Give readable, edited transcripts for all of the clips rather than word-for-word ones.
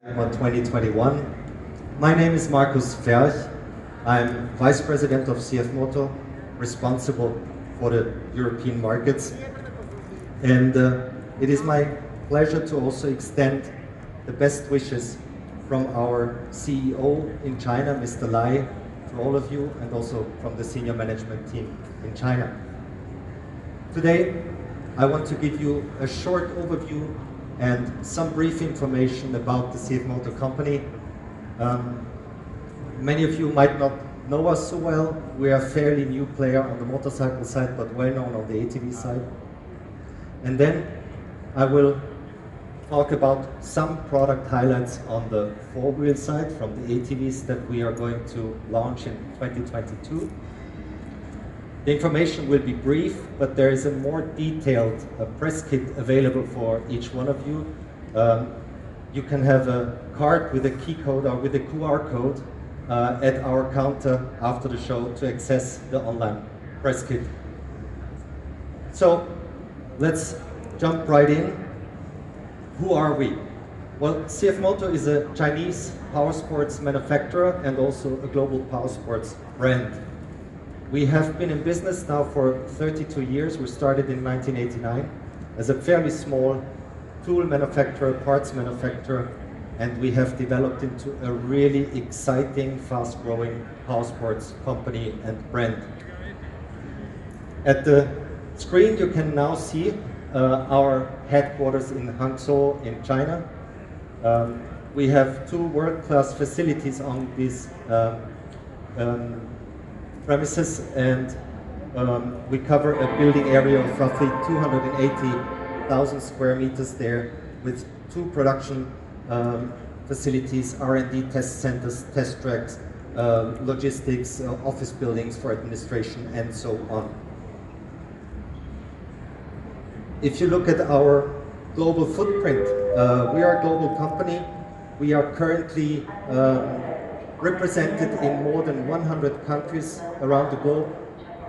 Eicma 2021. My name is Markus Ferch. I'm Vice President of Cfmoto, responsible for the European markets. And it is my pleasure to also extend the best wishes from our CEO in China, Mr. Lai, to all of you, and also from the senior management team in China. Today, I want to give you a short overview and some brief information about the Cfmoto company. Many of you might not know us so well. We are a fairly new player on the motorcycle side, but well known on the ATV side. And then I will talk about some product highlights on the four-wheel side from the ATVs that we are going to launch in 2022. The information will be brief, but there is a more detailed press kit available for each one of you. You can have a card with a key code or with a QR code at our counter after the show to access the online press kit. So let's jump right in. Who are we? Well, Cfmoto is a Chinese power sports manufacturer and also a global power sports brand. We have been in business now for 32 years. We started in 1989 as a fairly small tool manufacturer, parts manufacturer, and we have developed into a really exciting, fast-growing power sports company and brand. At the screen you can now see our headquarters in Hangzhou in China. We have two world-class facilities on these premises, and we cover a building area of roughly 280,000 square meters there, with two production facilities, R&D test centers, test tracks, logistics, office buildings for administration, and so on. If you look at our global footprint, we are a global company. We are currently represented in more than 100 countries around the globe,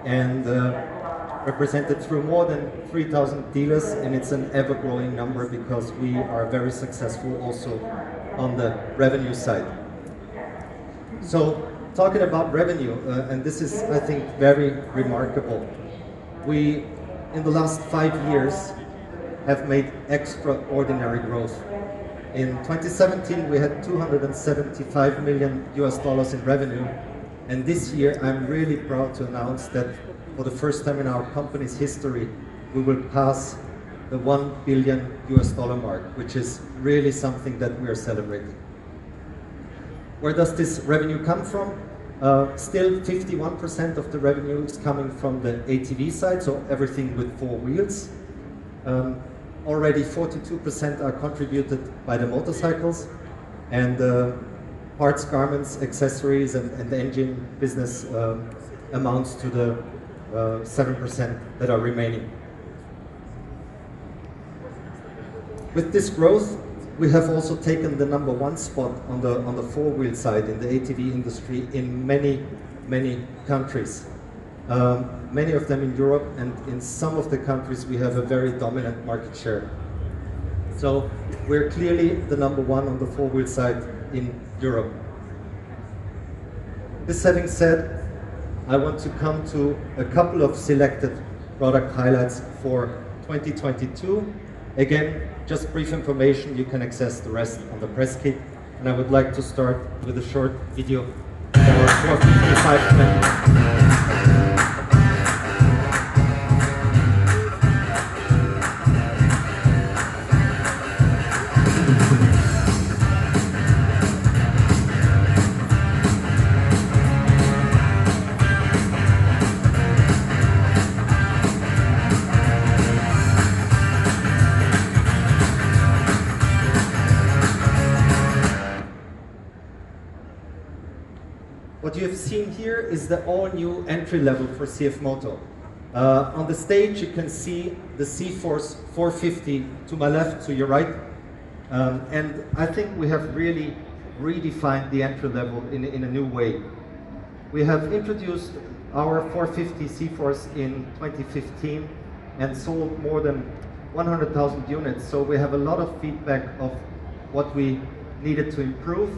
and represented through more than 3,000 dealers, and it's an ever-growing number because we are very successful also on the revenue side. So, talking about revenue, and this is, I think, very remarkable. We, in the last 5 years, have made extraordinary growth. In 2017, we had $275 million in revenue, and this year I'm really proud to announce that for the first time in our company's history, we will pass the $1 billion mark, which is really something that we are celebrating. Where does this revenue come from? Still 51% of the revenue is coming from the ATV side, so everything with four wheels. Already 42% are contributed by the motorcycles, and parts, garments, accessories, and engine business amounts to the 7% that are remaining. With this growth, we have also taken the #1 spot on the four-wheel side in the ATV industry in many countries. Many of them in Europe, and in some of the countries we have a very dominant market share. So we're clearly the #1 on the four-wheel side in Europe. This having said, I want to come to a couple of selected product highlights for 2022. Again, just brief information, you can access the rest on the press kit, and I would like to start with a short video for 455 minutes. What you have seen here is the all-new entry level for Cfmoto. On the stage you can see the C-Force 450 to my left, to your right. And I think we have really redefined the entry level in a new way. We have introduced our 450 C-Force in 2015 and sold more than 100,000 units. So we have a lot of feedback of what we needed to improve,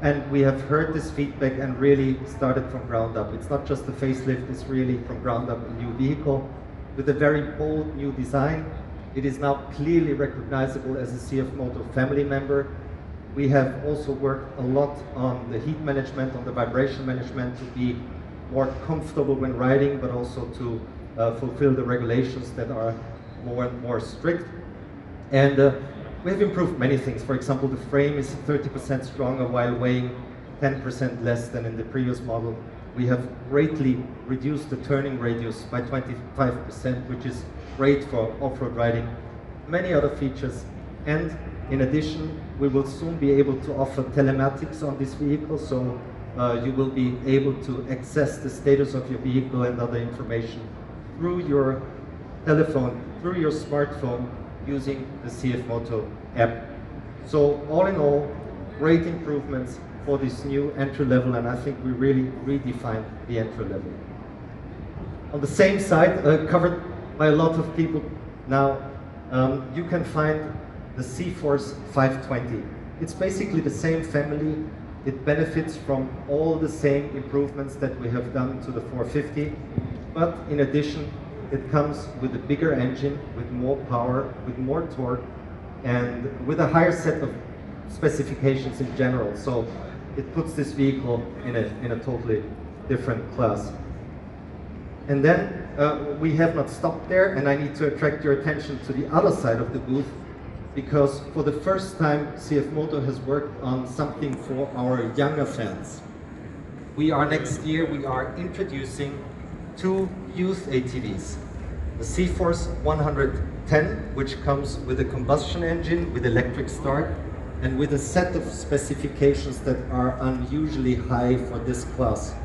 and we have heard this feedback and really started from ground up. It's not just a facelift, it's really from ground up a new vehicle with a very bold new design. It is now clearly recognizable as a Cfmoto family member. We have also worked a lot on the heat management, on the vibration management to be more comfortable when riding, but also to fulfill the regulations that are more and more strict. And we have improved many things. For example, the frame is 30% stronger while weighing 10% less than in the previous model. We have greatly reduced the turning radius by 25%, which is great for off-road riding. Many other features. And in addition, we will soon be able to offer telematics on this vehicle, so you will be able to access the status of your vehicle and other information through your telephone, through your smartphone, using the Cfmoto app. So all in all, great improvements for this new entry level, and I think we really redefined the entry level. On the same side, covered by a lot of people now, you can find the C-Force 520. It's basically the same family. It benefits from all the same improvements that we have done to the 450, but in addition, it comes with a bigger engine, with more power, with more torque, and with a higher set of specifications in general. So it puts this vehicle in a totally different class. And then we have not stopped there, and I need to attract your attention to the other side of the booth, because for the first time, Cfmoto has worked on something for our younger fans. Next year, we are introducing 2 youth ATVs. The C-Force 110, which comes with a combustion engine with electric start and with a set of specifications that are unusually high for this class.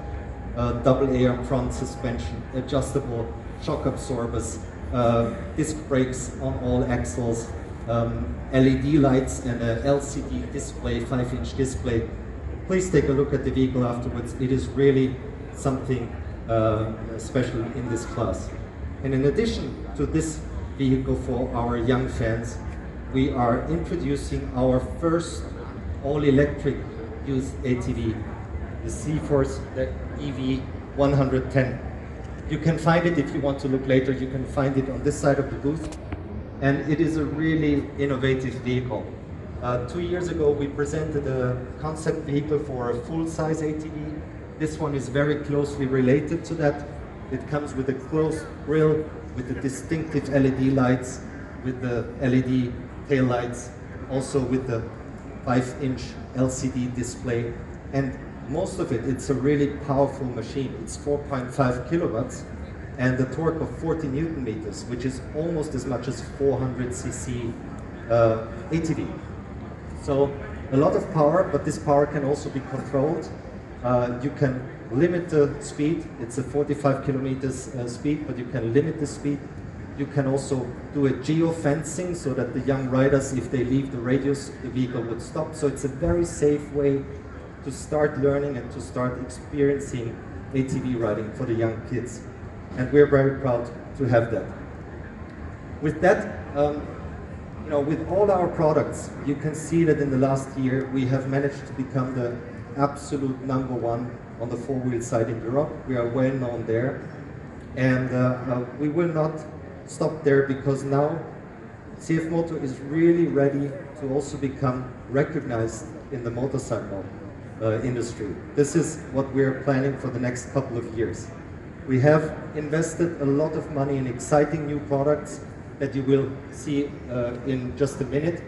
Double air front suspension, adjustable shock absorbers, disc brakes on all axles, LED lights and a LCD display, 5-inch display. Please take a look at the vehicle afterwards. It is really something special in this class. And in addition to this vehicle for our young fans, we are introducing our first all-electric youth ATV, the C-Force EV110. You can find it, if you want to look later, you can find it on this side of the booth. And it is a really innovative vehicle. 2 years ago, we presented a concept vehicle for a full-size ATV. This one is very closely related to that. It comes with a closed grille, with the distinctive LED lights, with the LED tail lights, also with the 5-inch LCD display. And most of it, it's a really powerful machine. It's 4.5 kilowatts and a torque of 40 Newton meters, which is almost as much as 400cc ATV. So a lot of power, but this power can also be controlled. You can limit the speed. It's a 45 kilometers speed, but you can limit the speed. You can also do a geo-fencing so that the young riders, if they leave the radius, the vehicle would stop. So it's a very safe way to start learning and to start experiencing ATV riding for the young kids. And we're very proud to have that. With that, with all our products, you can see that in the last year we have managed to become the absolute #1 on the four-wheel side in Europe. We are well known there, and we will not stop there, because now Cfmoto is really ready to also become recognized in the motorcycle industry. This is what we're planning for the next couple of years. We have invested a lot of money in exciting new products that you will see in just a minute.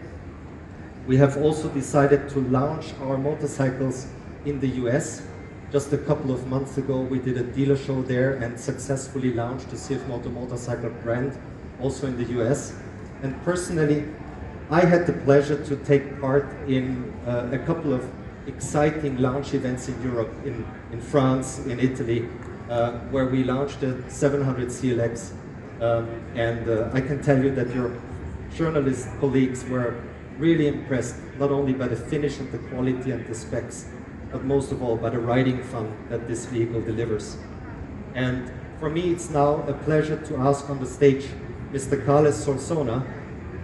We have also decided to launch our motorcycles in the US. Just a couple of months ago, we did a dealer show there and successfully launched the Cfmoto motorcycle brand also in the US. And personally, I had the pleasure to take part in a couple of exciting launch events in Europe, in France, in Italy, where we launched the 700 CLX. I can tell you that your journalist colleagues were really impressed, not only by the finish and the quality and the specs, but most of all by the riding fun that this vehicle delivers. And for me, it's now a pleasure to ask on the stage Mr. Carles Solsona.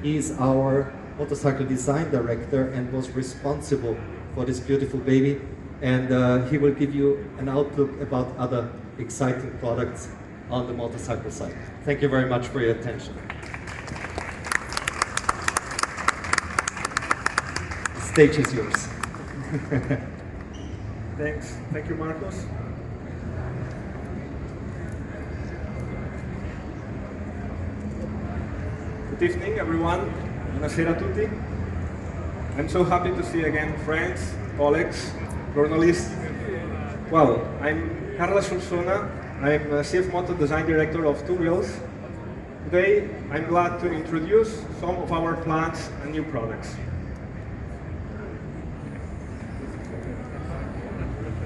He is our motorcycle design director and was responsible for this beautiful baby. And he will give you an outlook about other exciting products on the motorcycle side. Thank you very much for your attention. The stage is yours. Thanks. Thank you, Marcos. Good evening, everyone. Buonasera a tutti. I'm so happy to see again friends, colleagues, journalists. Well, I'm Carla Solsona. I'm a Cfmoto design director of Two Wheels. Today, I'm glad to introduce some of our plans and new products.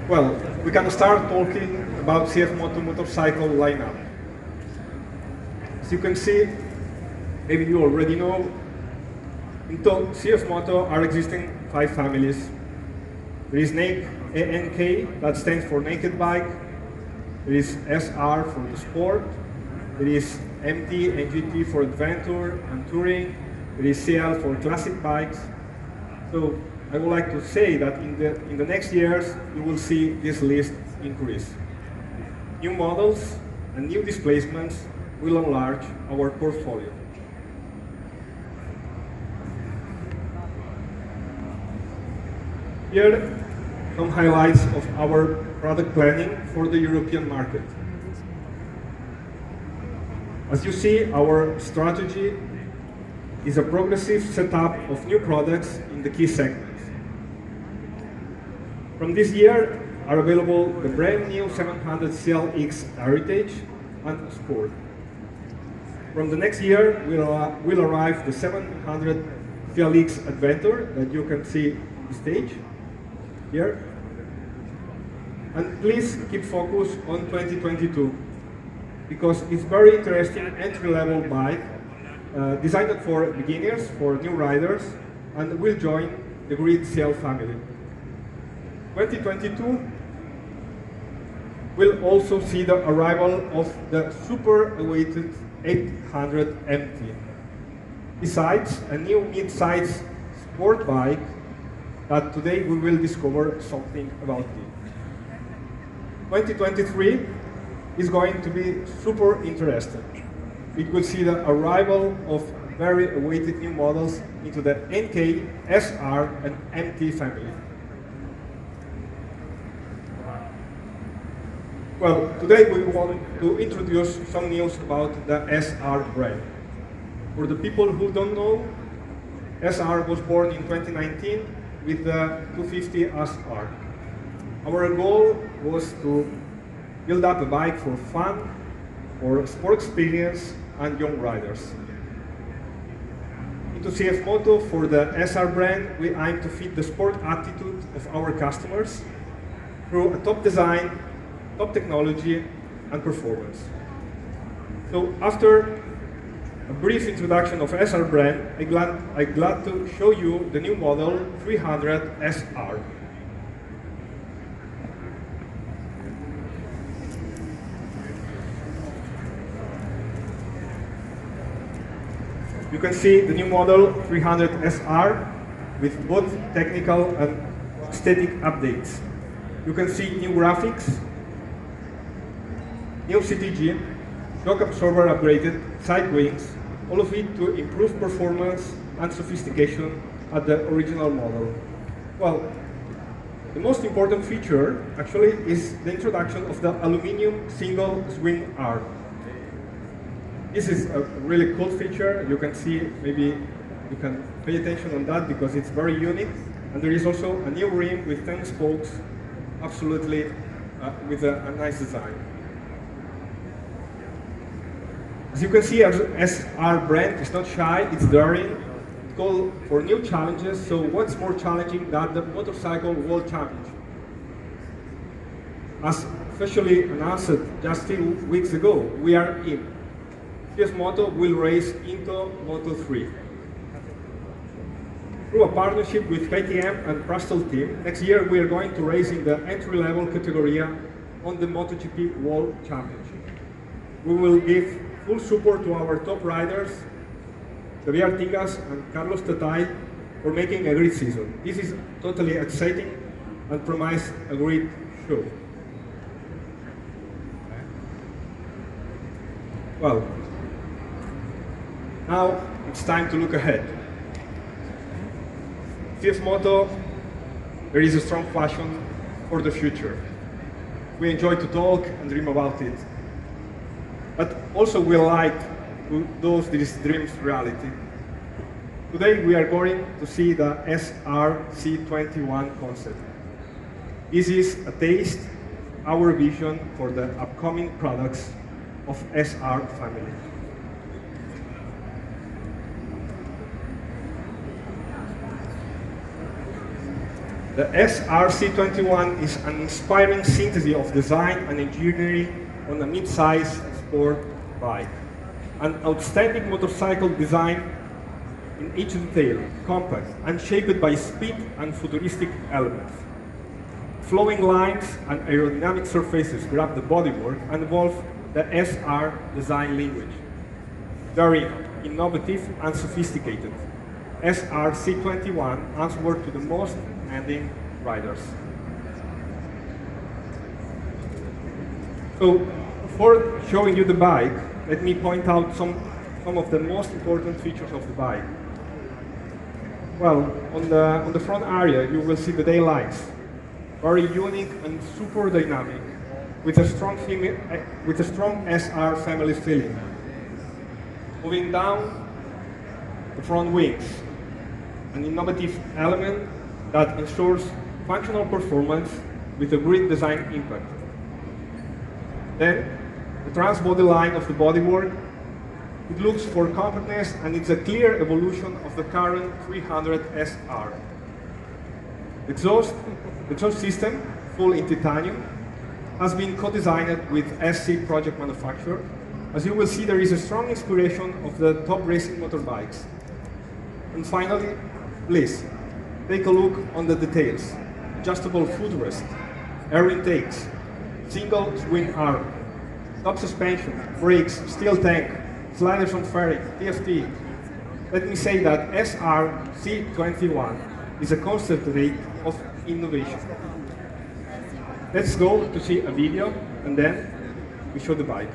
Well, we can start talking about Cfmoto motorcycle lineup. As you can see, maybe you already know, in Cfmoto are existing 5 families. There is NK, that stands for naked bike. There is SR for the sport. There is MT and GT for adventure and touring. There is CL for classic bikes. So I would like to say that in the next years, you will see this list increase. New models and new displacements will enlarge our portfolio. Here, some highlights of our product planning for the European market. As you see, our strategy is a progressive setup of new products in the key segments. From this year are available the brand new 700 CLX Heritage and Sport. From the next year will arrive the 700 CLX Adventure that you can see on the stage here. And please keep focus on 2022 because it's very interesting entry-level bike designed for beginners, for new riders, and will join the Grid CL family. 2022 will also see the arrival of the super awaited 800 MT. Besides, a new mid-size sport bike that today we will discover something about it. 2023 is going to be super interesting. We will see the arrival of very awaited new models into the NK, SR, and MT family. Well, today we want to introduce some news about the SR brand. For the people who don't know, SR was born in 2019 with the 250 SR. Our goal was to build up a bike for fun, for sport experience, and young riders. Into Cfmoto, for the SR brand, we aim to fit the sport attitude of our customers through a top design, top technology, and performance. So after a brief introduction of SR brand, I'm glad to show you the new model 300 SR. You can see the new model 300 SR with both technical and aesthetic updates. You can see new graphics, new CTG, shock absorber upgraded, side wings, all of it to improve performance and sophistication at the original model. Well, the most important feature actually is the introduction of the aluminum single swing arm. This is a really cool feature. You can see, maybe you can pay attention on that because it's very unique. And there is also a new rim with 10 spokes, absolutely with a nice design. As you can see, our brand is not shy, it's daring. It's called for new challenges. So what's more challenging than the Motorcycle World Championship? As officially announced just a few weeks ago, we are in. Cfmoto will race into Moto3. Through a partnership with KTM and Bristol team, next year we are going to race in the entry-level category on the MotoGP World Championship. We will give full support to our top riders Javier Artigas and Carlos Tatay for making a great season. This is totally exciting and promises a great show. Well, now it's time to look ahead. Cfmoto, there is a strong passion for the future. We enjoy to talk and dream about it. But also we like to do these dreams reality. Today we are going to see the SR-C21 concept. This is a taste, our vision for the upcoming products of SR family. The SR-C21 is an inspiring synthesis of design and engineering on a mid-size sport bike. An outstanding motorcycle design in each detail, compact and shaped by speed and futuristic elements. Flowing lines and aerodynamic surfaces grab the bodywork and evolve the SR design language. Very innovative and sophisticated, SR-C21 answers to the most demanding riders. So, before showing you the bike, let me point out some of the most important features of the bike. Well, on the front area, you will see the tail lights, very unique and super dynamic, with a strong SR family feeling. Moving down, the front wings, an innovative element that ensures functional performance with a great design impact. Then, the trans body line of the bodywork, it looks for compactness and it's a clear evolution of the current 300 SR. The exhaust system, full in titanium, has been co-designed with SC project manufacturer. As you will see, there is a strong inspiration of the top racing motorbikes. And finally, please, take a look on the details. Adjustable footrest, air intakes, single swing arm, top suspension, brakes, steel tank, sliders on fairing, TFT. Let me say that SR-C21 is a concentrate of innovation. Let's go to see a video and then we show the bike.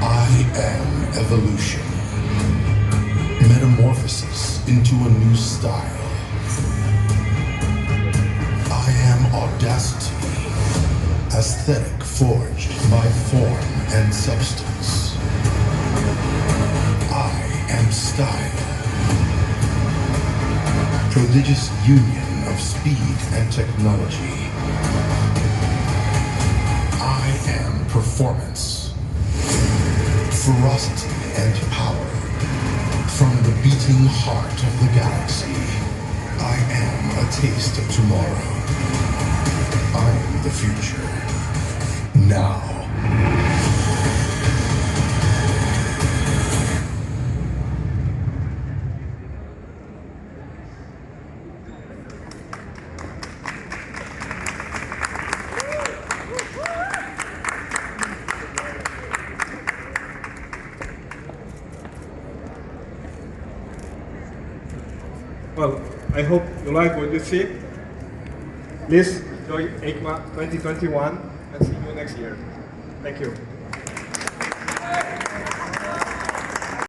I am evolution, metamorphosis into a new style. I am audacity, aesthetic forged by form and substance. I am style, prodigious union of speed and technology. I am performance, ferocity and power. From the beating heart of the galaxy, I am a taste of tomorrow. I am the future. Now. Well, I hope you like what you see. Please enjoy Eicma 2021 and see you next year. Thank you.